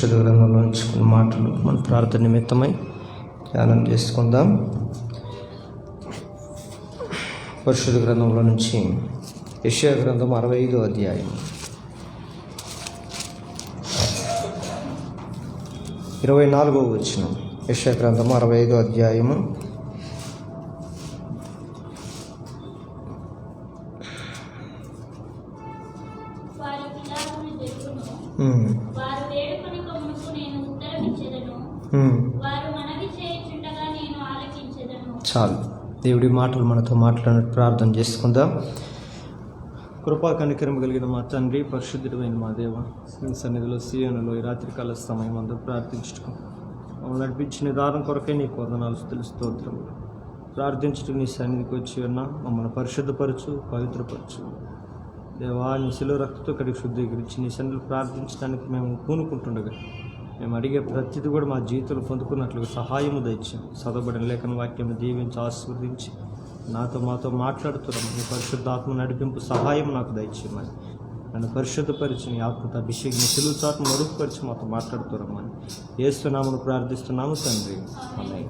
గ్రంథంలో నుంచి కొన్ని మాటలు మన ప్రార్థన నిమిత్తమై ధ్యానం చేసుకుందాం. పరిశుద్ధ గ్రంథంలో నుంచి యెషయా గ్రంథం 65వ అధ్యాయం 24వ వచనం. యెషయా గ్రంథం 65వ అధ్యాయము 24 చాలు. దేవుడి మాటలు మనతో మాట్లాడినట్టు ప్రార్థన చేసుకుందాం. కృపా కనికరం కలిగిన మా తండ్రి, పరిశుద్ధుడైన మా దేవ, మీ సన్నిధిలో సీయోనులో ఈ రాత్రికాల సమయం అందరూ ప్రార్థించుకో మమ్మల్ని నడిపించిన దారం కొరకే నీకు వందనాలు, స్తుతులు, స్తోత్రములు. ప్రార్థించడం నీ సన్నిధికి వచ్చి ఉన్నా మమ్మల్ని పరిశుద్ధపరచు, పవిత్రపరచు దేవా. నీ శిలువ రక్తంతో కడిగి శుద్ధీకరించి నీ సన్నిధిలో ప్రార్థించడానికి మేము పూనుకుంటుండగా మేము అడిగే ప్రతిదీ కూడా మా జీవితంలో పొందుకున్నట్లుగా సహాయము దయచాం. చదవబడిన లేఖన వాక్యం దీవించి ఆశీర్వదించి మాతో మాట్లాడుతున్నాం. నీ పరిశుద్ధాత్మ నడిపింపు సహాయం నాకు దయచేయమని, నన్ను పరిశుద్ధపరిచి నీ ఆత్మతో అభిషేకం శిలువ చాటును మరుగుపరిచి మాతో మాట్లాడుతున్నామని యేసునామమున ప్రార్థిస్తున్నాము తండ్రి, ఆమేన్.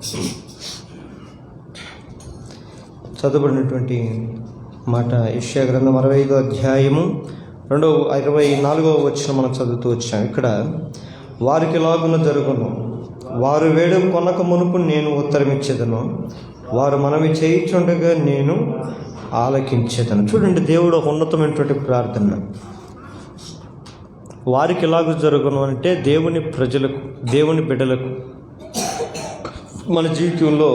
చదవబడినటువంటి మాట యెషయా గ్రంథం 65వ అధ్యాయము 24వ వచనం మనం చదువుతూ వచ్చాం. ఇక్కడ వారికి లాగున జరుగును, వారు వేడు కొనక మునుపు నేను ఉత్తరమిచ్చేదను, వారు మనవి చేయించుండగా నేను ఆలకించేదను. చూడండి, దేవుడు ఒక ఉన్నతమైనటువంటి ప్రార్థన. వారికి ఎలాగూ జరుగును అంటే దేవుని ప్రజలకు, దేవుని బిడ్డలకు మన జీవితంలో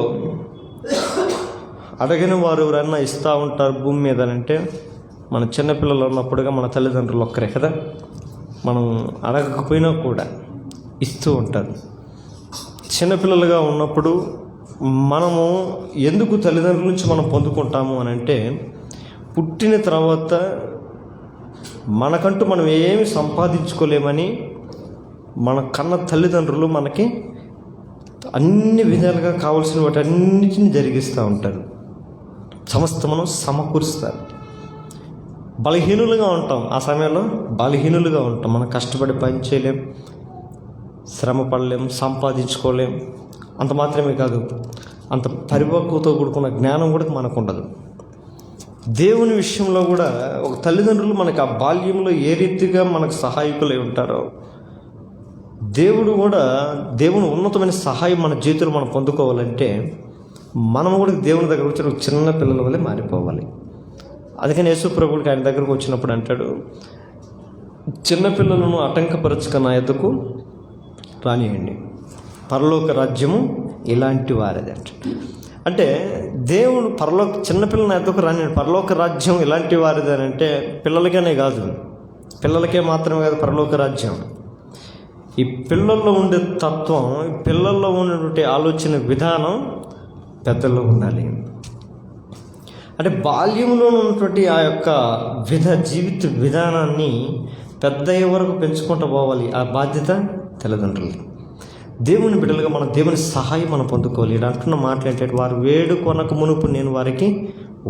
అడగిన వారు ఎవరన్నా ఇస్తూ ఉంటారు భూమి మీద అంటే మన చిన్నపిల్లలు ఉన్నప్పుడుగా మన తల్లిదండ్రులు ఒక్కరే కదా. మనం అడగకపోయినా కూడా ఇస్తూ ఉంటారు. చిన్నపిల్లలుగా ఉన్నప్పుడు మనము ఎందుకు తల్లిదండ్రుల నుంచి మనం పొందుకుంటాము అని అంటే, పుట్టిన తర్వాత మనకంటూ మనం ఏమి సంపాదించుకోలేమని మన కన్న తల్లిదండ్రులు మనకి అన్ని విధాలుగా కావాల్సిన వాటి అన్నిటిని జరిగిస్తూ ఉంటారు. సమస్తమును సమకూరుస్తారు. బలహీనులుగా ఉంటాం, ఆ సమయంలో బలహీనులుగా ఉంటాం. మనం కష్టపడి పని చేయలేం, శ్రమ పడలేం, సంపాదించుకోలేం. అంత మాత్రమే కాదు, అంత పరిపక్వతో కూడుకున్న జ్ఞానం కూడా మనకు ఉండదు. దేవుని విషయంలో కూడా ఒక తల్లిదండ్రులు మనకు ఆ బాల్యంలో ఏ రీతిగా మనకు సహాయకులై ఉంటారో, దేవుడు కూడా దేవుని ఉన్నతమైన సహాయం మన జీవితంలో మనం పొందుకోవాలంటే మనం కూడా దేవుని దగ్గర వచ్చిన చిన్న పిల్లల వల్లే మారిపోవాలి. అందుకని యేసు ప్రభువుకి ఆయన దగ్గరకు వచ్చినప్పుడు అంటాడు, చిన్నపిల్లలను ఆటంకపరచుక నా యొద్దకు రానియండి, పరలోక రాజ్యము ఇలాంటి వారిది అంట. అంటే దేవుడు చిన్నపిల్లల యొద్దకు రానియండి, పరలోక రాజ్యం ఇలాంటి వారిది అని అంటే పిల్లలకేనే కాదు, పిల్లలకే మాత్రమే కాదు పరలోక రాజ్యం. ఈ పిల్లల్లో ఉండే తత్వం, పిల్లల్లో ఉన్నటువంటి ఆలోచన విధానం పెద్దల్లో ఉండాలి. అంటే బాల్యంలో ఉన్నటువంటి ఆ యొక్క జీవిత విధానాన్ని పెద్ద అయ్యే వరకు పెంచుకుంటూ పోవాలి. ఆ బాధ్యత తల్లిదండ్రులది. దేవుని బిడ్డలుగా మనం దేవుని సహాయం మనం పొందుకోవాలి. ఇక్కడ అంటున్న మాటలు ఏంటంటే, వారు వేడు కొనక మునుపు నేను వారికి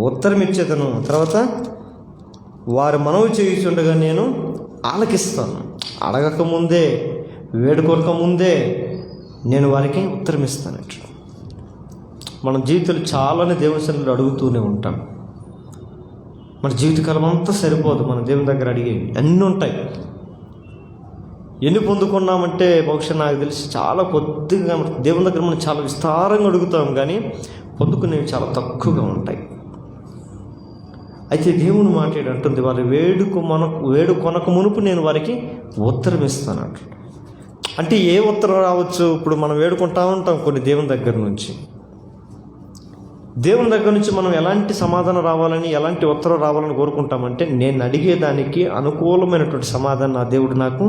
ఉత్తరం ఇచ్చేదను, తర్వాత వారు మనవి చేయుచుండగా నేను ఆలకిస్తాను. అడగక ముందే, వేడుకోక ముందే నేను వారికి ఉత్తరం ఇస్తానట్టు. మన జీవితాలు చాలానే దేవుని సన్నిధిలో అడుగుతూనే ఉంటాం. మన జీవితకాలం అంతా సరిపోదు మన దేవుని దగ్గర అడిగేవి, అన్నీ ఉంటాయి. ఎన్ని పొందుకున్నామంటే బహుశా నాకు తెలిసి చాలా కొద్దిగా దేవుని దగ్గర మనం చాలా విస్తారంగా అడుగుతాం, కానీ పొందుకునేవి చాలా తక్కువగా ఉంటాయి. అయితే దేవుని మాట ఏంటంటుంది, వారి వేడు కొనక మునుపు నేను వారికి ఉత్తరం ఇస్తాను. అంటే ఏ ఉత్తరం రావచ్చు? ఇప్పుడు మనం వేడుకుంటా ఉంటాం కొన్ని దేవుని దగ్గర నుంచి. దేవుని దగ్గర నుంచి మనం ఎలాంటి సమాధానం రావాలని, ఎలాంటి ఉత్తరం రావాలని కోరుకుంటామంటే, నేను అడిగేదానికి అనుకూలమైనటువంటి సమాధానం నా దేవుడు నాకు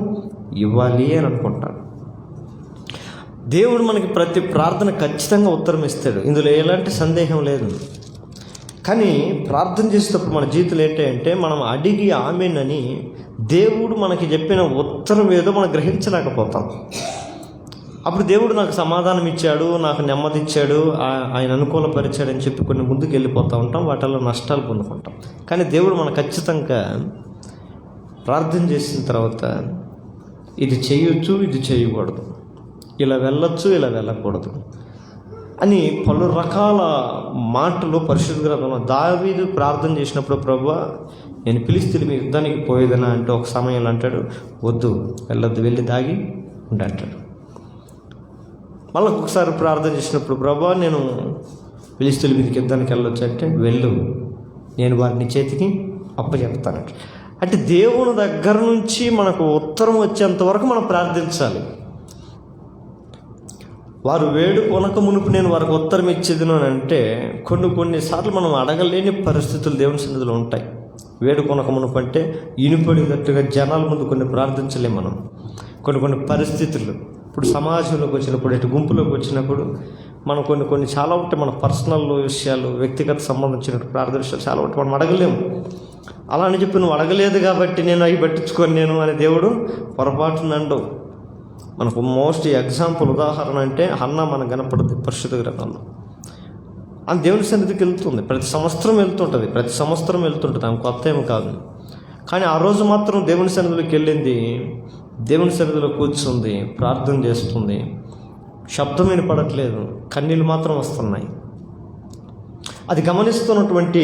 ఇవ్వాలి అని అనుకుంటాను. దేవుడు మనకి ప్రతి ప్రార్థన ఖచ్చితంగా ఉత్తరం ఇస్తాడు, ఇందులో ఎలాంటి సందేహం లేదు. కానీ ప్రార్థన చేసేటప్పుడు మన జీవితంలో ఏంటంటే, మనం అడిగి ఆమెనని దేవుడు మనకి చెప్పిన ఉత్తరం ఏదో మనం గ్రహించలేకపోతాం. అప్పుడు దేవుడు నాకు సమాధానం ఇచ్చాడు, నాకు నెమ్మది ఇచ్చాడు, ఆయన అనుకూలపరిచాడు అని చెప్పి కొన్ని ముందుకు వెళ్ళిపోతూ ఉంటాం, వాటిల్లో నష్టాలు పొందుకుంటాం. కానీ దేవుడు మనకు ఖచ్చితంగా ప్రార్థన చేసిన తర్వాత ఇది చేయొచ్చు, ఇది చేయకూడదు, ఇలా వెళ్ళొచ్చు, ఇలా వెళ్ళకూడదు అని పలు రకాల మాటలు పరిశుద్ధ గ్రంథంలో. దావీదు ప్రార్థన చేసినప్పుడు, ప్రభువా నేను ఫిలిష్తీయుల మీద యుద్ధానికి పోయేదనా అంటే ఒక సమయంలో అంటాడు, వద్దు, వెళ్ళొద్దు, వెళ్ళి దాగి ఉండి అంటాడు. మళ్ళీ ఒకసారి ప్రార్థన చేసినప్పుడు, ప్రభువా నేను ఫిలిష్తీయుల మీదకి యుద్ధానికి వెళ్ళొచ్చు అంటే, వెళ్ళు, నేను వారిని చేతికి అప్పచెప్తానంట. అంటే దేవుని దగ్గర నుంచి మనకు ఉత్తరం వచ్చేంత వరకు మనం ప్రార్థించాలి. వారు వేడుకొనక మునుపు నేను వారికి ఉత్తరం ఇచ్చేదిను అని అంటే కొన్నిసార్లు మనం అడగలేని పరిస్థితులు దేవుని సన్నిధిలో ఉంటాయి. వేడుకొనక మునుపు అంటే ఇనుపడినట్టుగా జనాల ముందు కొన్ని ప్రార్థించలేము మనం. కొన్ని పరిస్థితులు, ఇప్పుడు సమాజంలోకి వచ్చినప్పుడు, ఇటు గుంపులోకి వచ్చినప్పుడు మనం కొన్ని చాలా ఉంటాయి. మన పర్సనల్ విషయాలు, వ్యక్తిగత సంబంధించిన ప్రార్థన విషయాలు చాలా ఉంటాయి, మనం అడగలేము. అలా అని చెప్పి నువ్వు అడగలేదు కాబట్టి నేను అవి పట్టించుకొని నేను అని దేవుడు పొరపాటున అండవు. మనకు మోస్ట్ ఎగ్జాంపుల్ ఉదాహరణ అంటే హన్నా మనకు కనపడుతుంది పరిశుద్ధ గ్రంథంలో. అని దేవుని సన్నిధికి వెళ్తుంది, ప్రతి సంవత్సరం వెళ్తుంటుంది, ఆమె కొత్త ఏమి కాదు. కానీ ఆ రోజు మాత్రం దేవుని సన్నిధిలోకి వెళ్ళింది, దేవుని సన్నిధిలో కూర్చుంది, ప్రార్థన చేస్తుంది. శబ్దం వినపడట్లేదు, కన్నీళ్ళు మాత్రం వస్తున్నాయి. అది గమనిస్తున్నటువంటి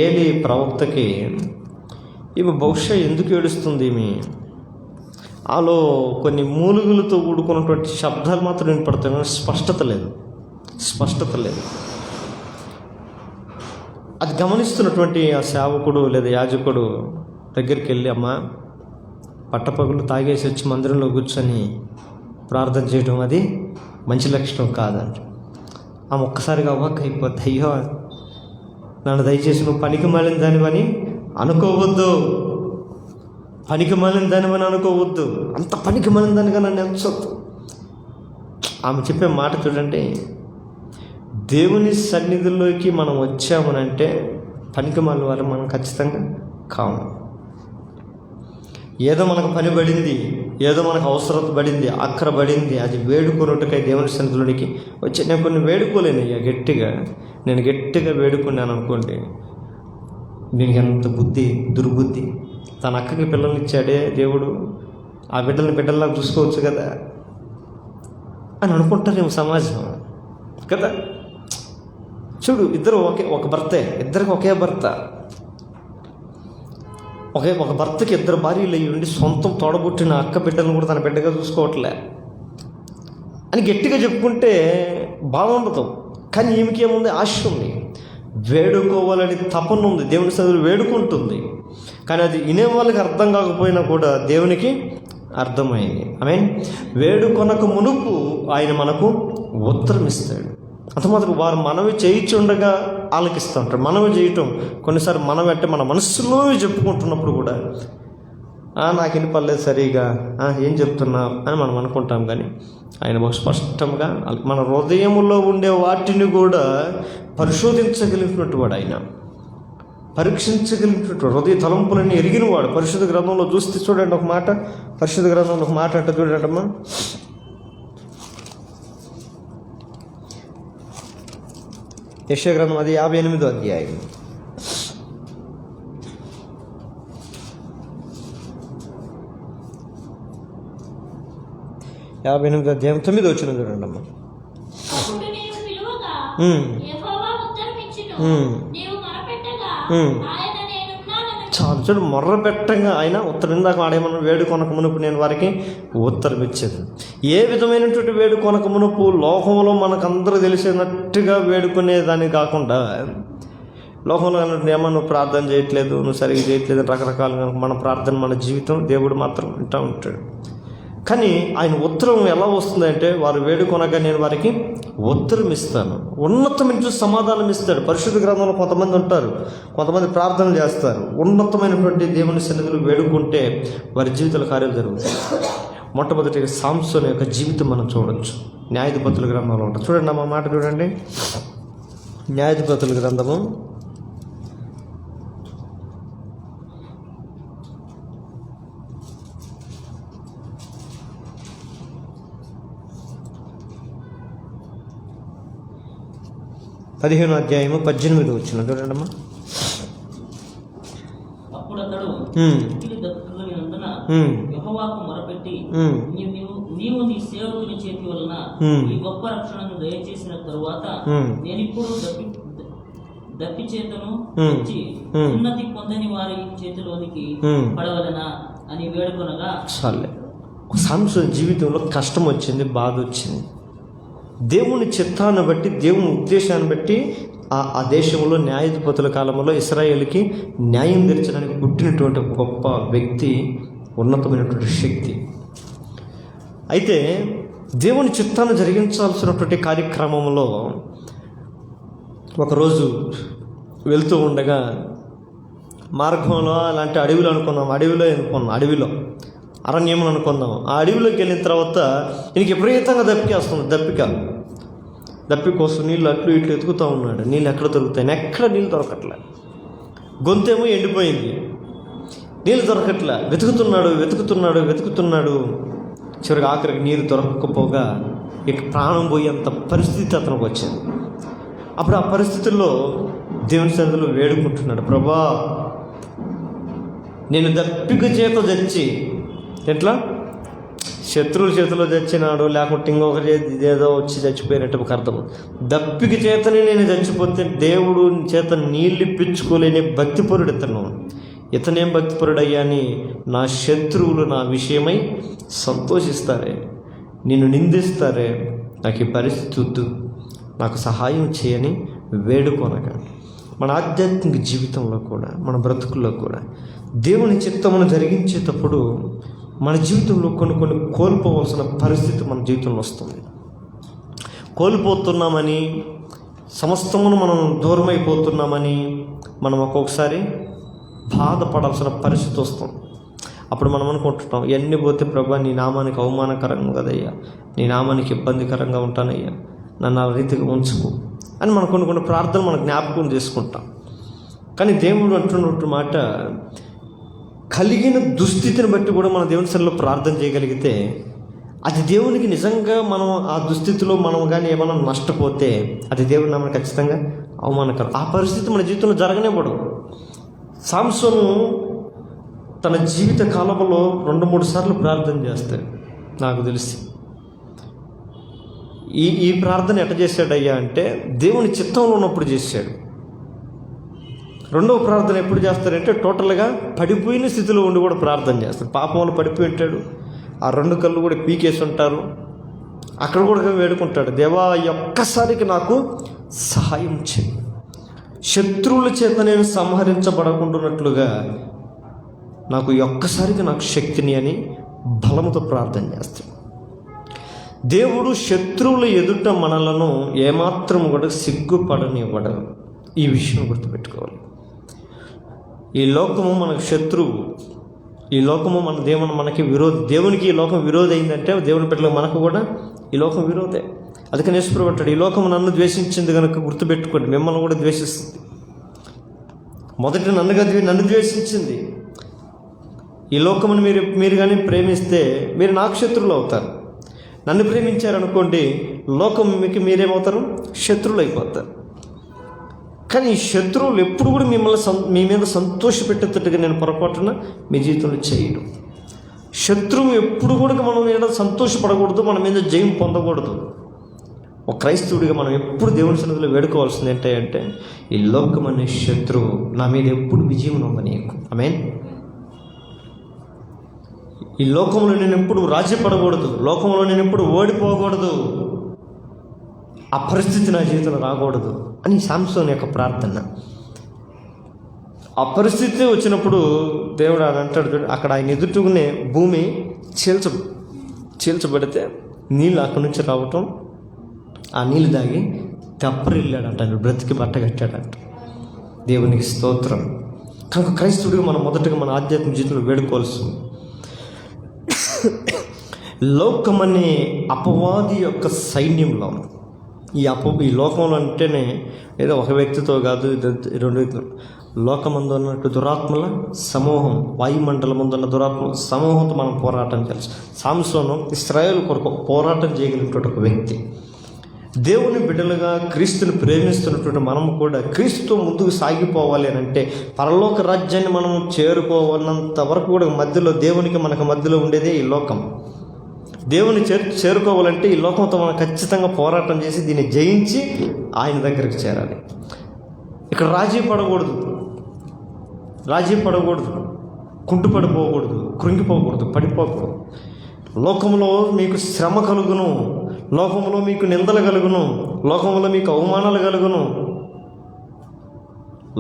ఏలీ ప్రవక్తకి ఈమె బహుశా ఎందుకు ఏడుస్తుంది, ఈమె ఆలో కొన్ని మూలుగులతో కూడుకున్నటువంటి శబ్దాలు మాత్రం వినపడతాయి, కానీ స్పష్టత లేదు. అది గమనిస్తున్నటువంటి ఆ సేవకుడు లేదా యాజకుడు దగ్గరికి వెళ్ళి, అమ్మ పట్టపగులు తాగేసి వచ్చి మందిరంలో కూర్చొని ప్రార్థన చేయడం అది మంచి లక్షణం కాదంట. ఆమె ఒక్కసారిగా అవ్వక అయిపోద్ది, అయ్యో నన్ను దయచేసి నువ్వు పనికి మాలిన దానివని అనుకోవద్దు, అంత పనికి మాలిన దానిగా నన్ను ఎంచొద్దు. ఆమె చెప్పే మాట చూడండి, దేవుని సన్నిధిలోకి మనం వచ్చామనంటే పనికి మాలిన వారు మనం ఖచ్చితంగా కాము. ఏదో మనకు పని పడింది, ఏదో మనకు అవసరం పడింది, అక్కర పడింది, అది వేడుకొనుటకై దేవుని సన్నిధిలోనికి వచ్చి నేను కొన్ని వేడుకోలేను. నేను గట్టిగా వేడుకున్నాను అనుకోండి, దీనికి ఎంత దుర్బుద్ధి. తన అక్కకి పిల్లల్ని ఇచ్చాడే దేవుడు, ఆ బిడ్డల్లా చూసుకోవచ్చు కదా అని అనుకుంటారేమో సమాజం కదా. చూడు, ఇద్దరు ఒక భర్తే, ఇద్దరికి ఒకే భర్త, ఒక భర్తకి ఇద్దరు భార్యలు అయ్యి ఉండి సొంతం తోడబుట్టిన అక్క బిడ్డలను కూడా తన బిడ్డగా చూసుకోవట్లే అని గట్టిగా చెప్పుకుంటే బాగుండదు. కానీ ఈమెకి ఏముంది, ఆశ ఉంది, వేడుకోవాలని తపన ఉంది, దేవుని సన్నిధిలో వేడుకుంటుంది. కానీ అది వినే వాళ్ళకి అర్థం కాకపోయినా కూడా దేవునికి అర్థమైంది. వేడుకొనక మునుపు ఆయన మనకు ఉత్తరం ఇస్తాడు. అంత మాత్రం వారు మనవి చేయిచుండగా ఆలకిస్తూ ఉంటారు. మనవి చేయటం కొన్నిసార్లు మనవి అంటే మన మనస్సులో చెప్పుకుంటున్నప్పుడు కూడా నాకు వినపడలేదు సరిగా, ఏం చెప్తున్నావు అని మనం అనుకుంటాం. కానీ ఆయన బహు స్పష్టంగా మన హృదయంలో ఉండే వాటిని కూడా పరిశోధించగలిగినటువంటి వాడు, ఆయన పరీక్షించగలిగినటువంటి హృదయ తలంపులన్నీ ఎరిగినవాడు. పరిశుద్ధ గ్రంథంలో చూస్తే చూడండి ఒక మాట, పరిశుద్ధ గ్రంథంలో ఒక మాట అంటే చూడండమ్మా, యెషయా గ్రంథం అది 58వ అధ్యాయం 58వ అధ్యాయం 9వ వచనం చూడండి అమ్మా. చాలు చూడు, మొర్ర పెట్టంగా ఆయన ఉత్తరం. ఇందాక ఆడేమన్నా వేడుకొనక మునుపు నేను వారికి ఉత్తరం ఇచ్చేది. ఏ విధమైనటువంటి వేడుకొనక మునుపు లోకంలో మనకందరూ తెలిసినట్టుగా వేడుకునేదాన్ని కాకుండా, లోకంలో ఏమన్నా నువ్వు ప్రార్థన చేయట్లేదు, నువ్వు సరిగ్గా చేయట్లేదు, రకరకాలుగా మన ప్రార్థన, మన జీవితం దేవుడు మాత్రం వింటూ ఉంటాడు. కానీ ఆయన ఉత్తరం ఎలా వస్తుందంటే, వారు వేడుకొనగా నేను వారికి ఉత్తరం ఇస్తాను, ఉన్నతమైన సమాధానం ఇస్తాడు. పరిశుద్ధ గ్రంథంలో కొంతమంది ఉంటారు, కొంతమంది ప్రార్థన చేస్తారు, ఉన్నతమైనటువంటి దేవుని సన్నిధిలో వేడుకుంటే వారి జీవితాల కార్యాలు జరుగుతాయి. మొట్టమొదటిగా సాంసోను యొక్క జీవితం మనం చూడవచ్చు, న్యాయాధిపతుల గ్రంథంలో ఉంటుంది. చూడండి అమ్మ మాట చూడండి, న్యాయాధిపతుల గ్రంథము 15వ అధ్యాయము 18వ వచనం చూడండమ్మా. అప్పుడు అతడు యెహోవాకు మొరపెట్టి బట్టి నీవు నీ సేవకుని చేతి వలన ఈ గొప్ప రక్షణను దయచేసిన తరువాత నేనిప్పుడు దప్పి చేతను తెచ్చి ఉన్నతి పొందని వారి చేతిలోనికి పడవలనా అని వేడుకొనగా. చాలే. సంసోను జీవితంలో కష్టం వచ్చింది, బాధ వచ్చింది. దేవుని చిత్తాన్ని బట్టి, దేవుని ఉద్దేశాన్ని బట్టి ఆ దేశంలో న్యాయాధిపతుల కాలంలో ఇశ్రాయేలుకి న్యాయం తీర్చడానికి పుట్టినటువంటి గొప్ప వ్యక్తి, ఉన్నతమైనటువంటి శక్తి. అయితే దేవుని చిత్తాన్ని జరిగించాల్సినటువంటి కార్యక్రమంలో ఒకరోజు వెళ్తూ ఉండగా మార్గంలో అలాంటి అడవిలో అనుకున్నాం, అడవిలో అరణ్యం అనుకుందాం. ఆ అడవిలోకి వెళ్ళిన తర్వాత ఈయనకి విపరీతంగా దప్పి కోసం నీళ్ళు అట్లు ఇట్లు ఎతుకుతూ ఉన్నాడు. నీళ్ళు ఎక్కడ దొరుకుతాయి? ఎక్కడ నీళ్ళు దొరకట్లే. గొంతేమో ఎండిపోయింది, నీళ్ళు దొరకట్లే. వెతుకుతున్నాడు. చివరికి ఆఖరికి నీరు దొరకకపోగా ఇక ప్రాణం పోయేంత పరిస్థితి అతనికి వచ్చింది. అప్పుడు ఆ పరిస్థితుల్లో దేవుని సన్నిధిలో వేడుకుంటున్నాడు, ప్రభా నేను దప్పిక చేత చచ్చి, ఎట్లా శత్రువుల చేతిలో చచ్చినాడు, లేకుంటే ఇంకొకరి ఏదో వచ్చి చచ్చిపోయినట్టు ఒక అర్థం. దప్పిక చేతనే నేను చచ్చిపోతే దేవుడు చేత నీళ్ళు ఇప్పించుకోలేని భక్తిపరుడు ఇతనేం భక్తిపరుడయ్యా అని నా శత్రువులు నా విషయమై సంతోషిస్తారే, నిన్ను నిందిస్తారే, నాకు ఈ పరిస్థితి వద్దు, నాకు సహాయం చేయని వేడుకొనగా. మన ఆధ్యాత్మిక జీవితంలో కూడా, మన బ్రతుకుల్లో కూడా దేవుని చిత్తమును జరిగించేటప్పుడు మన జీవితంలో కొన్ని కోల్పోవలసిన పరిస్థితి మన జీవితంలో వస్తుంది. కోల్పోతున్నామని, సమస్తమును మనం దూరం అయిపోతున్నామని మనం ఒక్కొక్కసారి బాధపడాల్సిన పరిస్థితి వస్తుంది. అప్పుడు మనం అనుకుంటున్నాం, ఇవన్నీ పోతే ప్రభా నీ నామానికి అవమానకరంగా కదయ్యా, నీ నామానికి ఇబ్బందికరంగా ఉంటానయ్యా, నన్ను ఆ రీతిగా ఉంచుకు అని మనం కొన్ని ప్రార్థనలు మనం జ్ఞాపకం చేసుకుంటాం. కానీ దేవుడు అంటున్నట్టు మాట, కలిగిన దుస్థితిని బట్టి కూడా మన దేవుని సన్నిధిలో ప్రార్థన చేయగలిగితే అది దేవునికి నిజంగా మనం ఆ దుస్థితిలో మనం కానీ ఏమైనా నష్టపోతే అది దేవుడి నామానికి ఖచ్చితంగా అవమానకరం. ఆ పరిస్థితి మన జీవితంలో జరగనివ్వడు. సంసోను తన జీవిత కాలంలో 2-3 సార్లు ప్రార్థన చేస్తాడు నాకు తెలిసి. ఈ ప్రార్థన ఎట్ట చేశాడయ్యా అంటే దేవుని చిత్తంలో ఉన్నప్పుడు చేశాడు. రెండవ ప్రార్థన ఎప్పుడు చేస్తారంటే టోటల్గా పడిపోయిన స్థితిలో ఉండి కూడా ప్రార్థన చేస్తాడు. పాపంలో పడిపోయి ఉంటాడు, ఆ 2 కళ్ళు కూడా పీకేసి ఉంటారు, అక్కడ కూడా వేడుకుంటాడు, దేవా ఒక్కసారికి నాకు సహాయం చేయి, శత్రువుల చేత నేను సంహరించబడకుండానట్లుగా నాకు ఒక్కసారికి నాకు శక్తిని అని బలముతో ప్రార్థన చేస్తాడు. దేవుడు శత్రువుల ఎదుట మనలను ఏమాత్రం కూడా సిగ్గుపడనివ్వడం. ఈ విషయం గుర్తుపెట్టుకోవాలి. ఈ లోకము మనకు శత్రువు, ఈ లోకము మనకి విరోధి. దేవునికి ఈ లోకం విరోధి అయిందంటే దేవుని బిడ్డలకు మనకు కూడా ఈ లోకం విరోధే. అందుకని యేసుప్రభువు అంటాడు, ఈ లోకము నన్ను ద్వేషించింది కనుక గుర్తుపెట్టుకోండి, మిమ్మల్ని కూడా ద్వేషిస్తుంది. మొదట నన్ను ద్వేషించింది. ఈ లోకమును మీరు కానీ ప్రేమిస్తే మీరు నాకు శత్రువులు అవుతారు. నన్ను ప్రేమించారనుకోండి, లోకం మీకు మీరేమవుతారు? శత్రువులు అయిపోతారు. కానీ ఈ శత్రువులు ఎప్పుడు కూడా మీ మీద సంతోషపెట్టేటట్టుగా నేను పొరపాటున మీ జీవితంలో చేయడం. శత్రువు ఎప్పుడు కూడా మన మీద సంతోషపడకూడదు, మన మీద జయం పొందకూడదు. ఒక క్రైస్తవుడిగా మనం ఎప్పుడు దేవుని సన్నిధిలో వేడుకోవాల్సింది ఏంటంటే, ఈ లోకం అనే శత్రువు నా మీద ఎప్పుడు విజయం నొందనీయకు. ఆమేన్. ఈ లోకంలో నేను ఎప్పుడు రాజ్యపడకూడదు, లోకంలో నేను ఎప్పుడు ఓడిపోకూడదు, ఆ పరిస్థితి నా జీవితంలో రాకూడదు అని సంసోను యొక్క ప్రార్థన. ఆ పరిస్థితి వచ్చినప్పుడు దేవుడు అని అంటాడు, అక్కడ ఆయన ఎదుటినే భూమి చీల్చబడితే నీళ్ళు అక్కడి నుంచి రావటం, ఆ నీళ్ళు తాగి తెప్పరిల్లాడంట, బ్రతికి బట్ట కట్టాడంట. దేవునికి స్తోత్రం. కనుక క్రైస్తవుడిగా మనం మొదటగా మన ఆధ్యాత్మిక జీవితంలో వేడుకోవాల్సింది, లోకమనే అపవాది యొక్క సైన్యంలో ఈ లోకంలో అంటేనే ఏదో ఒక వ్యక్తితో కాదు, 2 వ్యక్తులు, లోకమందు ఉన్నట్టు దురాత్మల సమూహం, వాయుమండలం ముందు ఉన్న దురాత్మ సమూహంతో మనం పోరాటం చేయాలి. సంసోను ఇశ్రాయేలు కొరకు పోరాటం చేయగలిగినటువంటి ఒక వ్యక్తి. దేవుని బిడ్డలుగా క్రీస్తుని ప్రేమిస్తున్నటువంటి మనము కూడా క్రీస్తుతో ముందుకు సాగిపోవాలి అని అంటే పరలోక రాజ్యాన్ని మనం చేరుకోవాలన్నంత వరకు కూడా మధ్యలో దేవునికి మనకు మధ్యలో ఉండేదే ఈ లోకం. దేవుని చేరుకోవాలంటే ఈ లోకంతో మనం ఖచ్చితంగా పోరాటం చేసి దీన్ని జయించి ఆయన దగ్గరికి చేరాలి. ఇక్కడ రాజీ పడకూడదు, కుంటుపడిపోకూడదు, కృంగిపోకూడదు, పడిపోకూడదు. లోకంలో మీకు శ్రమ కలుగును, లోకంలో మీకు నిందలు కలుగును, లోకంలో మీకు అవమానాలు కలుగును.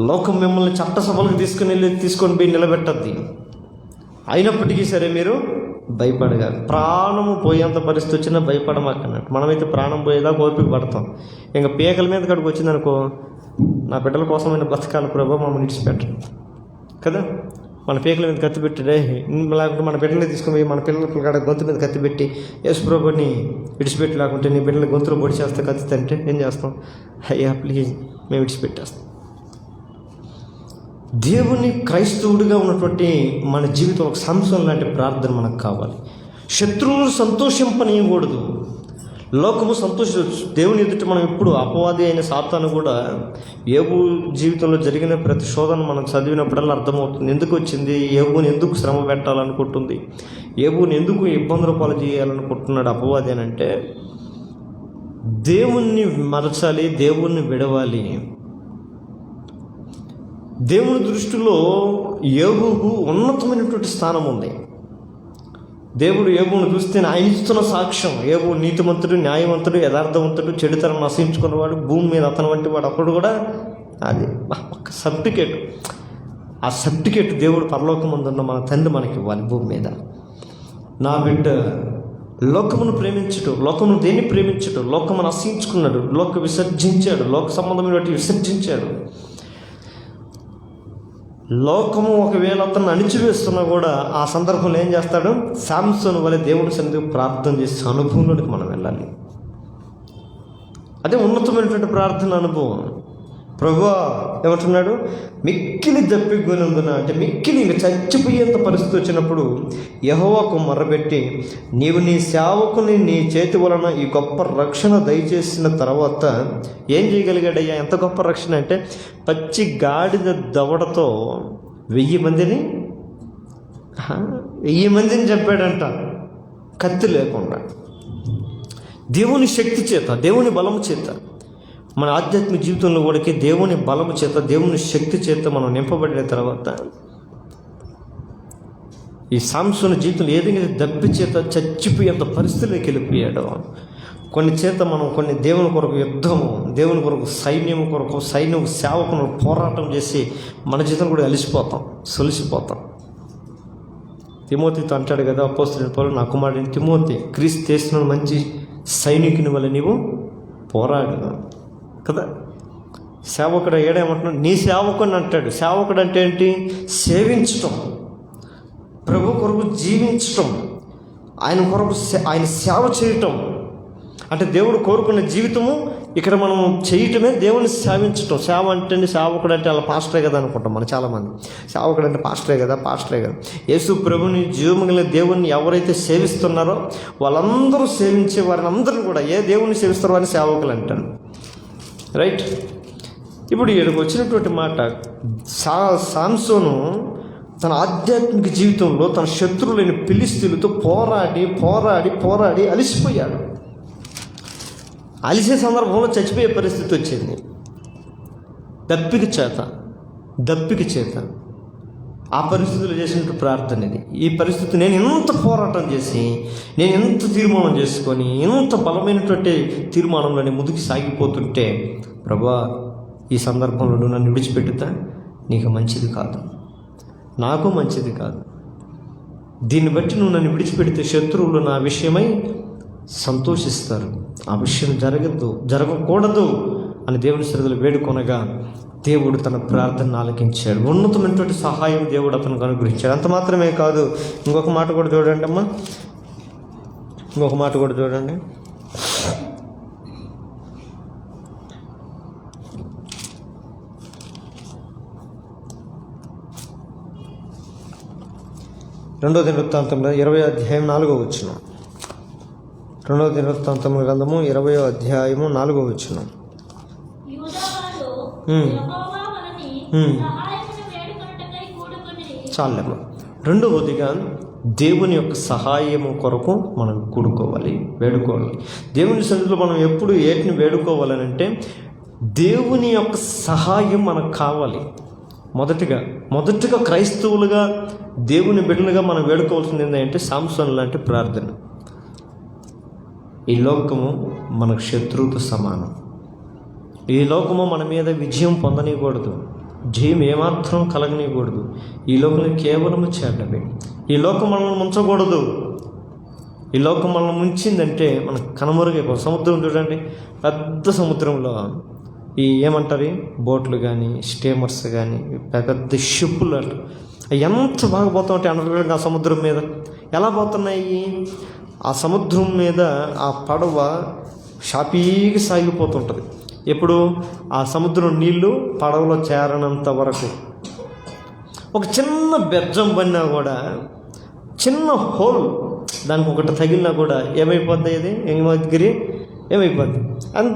లోకం మిమ్మల్ని చట్టసభలకు తీసుకొని పోయి నిలబెట్టద్ది. అయినప్పటికీ సరే మీరు భయపడగాలి. ప్రాణము పోయేంత పరిస్థితి వచ్చినా భయపడమాకన్నట్టు. మనమైతే ప్రాణం పోయేదాకా ఓపిక పడతాం. ఇంకా పీకల మీద కడుకు వచ్చిందనుకో, నా బిడ్డల కోసమైన బ్రతకాల ప్రభు మమ్మల్ని విడిచిపెట్టరు కదా. మన పీకల మీద కత్తి పెట్టే లేకుంటే మన బిడ్డలే తీసుకుని మన పిల్లల కాడ గొంతు మీద కత్తి పెట్టి యేసు ప్రభుని విడిచిపెట్టి, లేకుంటే నీ బిడ్డల గొంతులో పొడి చేస్తే కత్తి అంటే ఏం చేస్తాం? అయ్యా ప్లీజ్ మేము విడిచిపెట్టేస్తాం. దేవుని క్రైస్తవుడిగా ఉన్నటువంటి మన జీవితంలో ఒక సంవత్సరం లాంటి ప్రార్థన మనకు కావాలి. శత్రువులు సంతోషింపనీయకూడదు, లోకము సంతోషించవచ్చు. దేవుని ఎదుట మనం ఎప్పుడు అపవాది అయిన సాతాను కూడా యోబు జీవితంలో జరిగిన ప్రతి శోధన మనం చదివినప్పుడల్లా అర్థమవుతుంది. ఎందుకు వచ్చింది, యోబుని ఎందుకు శ్రమ పెట్టాలనుకుంటుంది, యోబుని ఎందుకు ఇబ్బందుల పాలు చేయాలనుకుంటున్నాడు అపవాది అని అంటే, దేవుణ్ణి మరచాలి, దేవుణ్ణి విడవాలి. దేవుని దృష్టిలో యోబుకు ఉన్నతమైనటువంటి స్థానం ఉంది. దేవుడు యోబును చూస్తే ఆయన ఇస్తున్న సాక్ష్యం, యోబు నీతిమంతుడు, న్యాయవంతుడు, యథార్థవంతుడు, చెడుతనం నశించుకున్నవాడు, భూమి మీద అతను వంటి వాడు. అప్పుడు కూడా అది ఒక సర్టిఫికేట్. ఆ సర్టిఫికేట్ దేవుడు పరలోకమందున్న మన తండ్రి మనకి ఇవ్వాలి భూమి మీద. నా బిడ్డ లోకమును ప్రేమించడం, లోకమును దేన్ని ప్రేమించడం, లోకమును నశించుకున్నాడు, విసర్జించాడు, లోక సంబంధమైన వాటిని విసర్జించాడు. లోకము ఒకవేళ అతను అణిచివేస్తున్నా కూడా ఆ సందర్భంలో ఏం చేస్తాడు? శాంసోను వలె దేవుడి సన్నిధికి ప్రార్థన చేసే అనుభవంలోనికి మనం వెళ్ళాలి. అదే ఉన్నతమైనటువంటి ప్రార్థన అనుభవం. ప్రభువా ఏమంటున్నాడు? మిక్కిలి దప్పిగొనందున అంటే మిక్కిలి ఇంక చచ్చిపోయేంత పరిస్థితి వచ్చినప్పుడు యెహోవాకు మొర్రపెట్టి, నీవు నీ సేవకుని నీ చేతి వలన ఈ గొప్ప రక్షణ దయచేసిన తర్వాత ఏం చేయగలిగాడయ్యా? ఎంత గొప్ప రక్షణ అంటే, పచ్చి గాడిద దవడతో 1000 మందిని చెప్పాడంట, కత్తి లేకుండా. దేవుని శక్తి చేత, దేవుని బలము చేత, మన ఆధ్యాత్మిక జీవితంలో కూడా దేవుని బలము చేత, దేవుని శక్తి చేత మనం నింపబడిన తర్వాత ఈ సాంసోను జీవితంలో ఏదైనా దప్పి చేత చచ్చిపోయేంత పరిస్థితిలోకి వెళ్ళిపోయాడో, కొన్ని దేవుని కొరకు యుద్ధము, దేవుని కొరకు సైన్యం సేవకును పోరాటం చేసి మన జీవితం కూడా సొలిసిపోతాం. తిమోతితో అంటాడు కదా అపోస్తలుడైన పౌలు, నా కుమారుడైన తిమోతి, క్రీస్తు చేసిన మంచి సైనికుని వల్ల నీవు పోరాడు కదా. సేవకుడు ఏడేమంటున్నాడు? నీ సేవకుని అంటాడు. సేవకుడు అంటే ఏంటి? సేవించటం, ప్రభు కొరకు జీవించటం, ఆయన కొరకు ఆయన సేవ చేయటం. అంటే దేవుడు కోరుకున్న జీవితము ఇక్కడ మనం చేయటమే దేవుని సేవించటం. సేవ అంటే సేవకుడు అంటే అలా పాస్టరే కదా అనుకుంటాం మనం చాలామంది. సేవకుడు అంటే పాస్టరే కదా. యేసు ప్రభుని జీవముగల దేవుణ్ణి ఎవరైతే సేవిస్తున్నారో వాళ్ళందరూ సేవించే వారిని అందరిని కూడా ఏ దేవుణ్ణి సేవిస్తారో వారిని సేవకులు అంటారు. రైట్. ఇప్పుడు ఇక్కడికి వచ్చినటువంటి మాట, సాంసోను తన ఆధ్యాత్మిక జీవితంలో తన శత్రువులైన ఫిలిష్తీయులతో పోరాడి అలిసిపోయాడు. అలిసే సందర్భంలో చచ్చిపోయే పరిస్థితి వచ్చింది. దప్పిక చేత ఆ పరిస్థితులు చేసినట్టు ప్రార్థన ఇది. ఈ పరిస్థితి నేను ఎంత పోరాటం చేసి, నేను ఎంత తీర్మానం చేసుకొని, ఎంత బలమైనటువంటి తీర్మానంలో నేను ముందుకు సాగిపోతుంటే, ప్రభువా ఈ సందర్భంలో నువ్వు నన్ను విడిచిపెట్టుతా, నీకు మంచిది కాదు, నాకు మంచిది కాదు. దీన్ని బట్టి నువ్వు నన్ను విడిచిపెడితే శత్రువులు నా విషయమై సంతోషిస్తారు, ఆ విషయం జరగకూడదు అని దేవుని సన్నిధిలో వేడుకొనగా దేవుడు తన ప్రార్థన ఆలకించాడు. ఉన్నతమైనటువంటి సహాయం దేవుడు అతనికి అనుగ్రహించాడు. అంత మాత్రమే కాదు, ఇంకొక మాట కూడా చూడండి అమ్మా, ఇంకొక మాట కూడా చూడండి. రెండో దినవృత్తాంతంలో 20వ అధ్యాయం 4వ వచనం. రెండవ దినవృత్తాంతముల గ్రంథము 20వ అధ్యాయము 4వ వచనం. యూదావారు ఉమ్. యెహోవా మనని ఉమ్. సహాయమును వేడుకొనుటకై కూడుకొనిరి. చాలేమో. రెండవదిగా దేవుని యొక్క సహాయము కొరకు మనం కూడుకోవాలి, వేడుకోవాలి. దేవుని సన్నిధిలో మనం ఎప్పుడు ఏటిని వేడుకోవాలనంటే దేవుని యొక్క సహాయం మనకు కావాలి. మొదటిగా క్రైస్తవులుగా దేవుని బిడ్డలుగా మనం వేడుకోవాల్సింది ఏంటంటే సాంసోను లాంటి ప్రార్థన. ఈ లోకము మనకు శత్రువుతో సమానం. ఈ లోకము మన మీద విజయం పొందనీయకూడదు, జయం ఏమాత్రం కలగనీయకూడదు. ఈ లోకంలో కేవలము చేటమే. ఈ లోకం మనల్ని ముంచకూడదు. ఈ లోకం మనల్ని ముంచిందంటే మనకు కనుమరుగైపో. సముద్రం చూడండి, పెద్ద సముద్రంలో ఈ ఏమంటారు బోట్లు కానీ స్టీమర్స్ కానీ పెద్ద షిప్పులు అంట ఎంత బాగా పోతూ ఉంటాయి అండర్గ్రౌండ్. ఆ సముద్రం మీద ఎలా పోతున్నాయి? ఆ సముద్రం మీద ఆ పడవ షాపీగా సాగిపోతుంటుంది. ఎప్పుడు ఆ సముద్రం నీళ్లు పడవలో చేరనంత వరకు. ఒక చిన్న బెజ్జం పడినా కూడా, చిన్న హోల్ దానికి ఒకటి తగిలినా కూడా ఏమైపోద్ది? ఇది ఏమైపోద్ది? అంత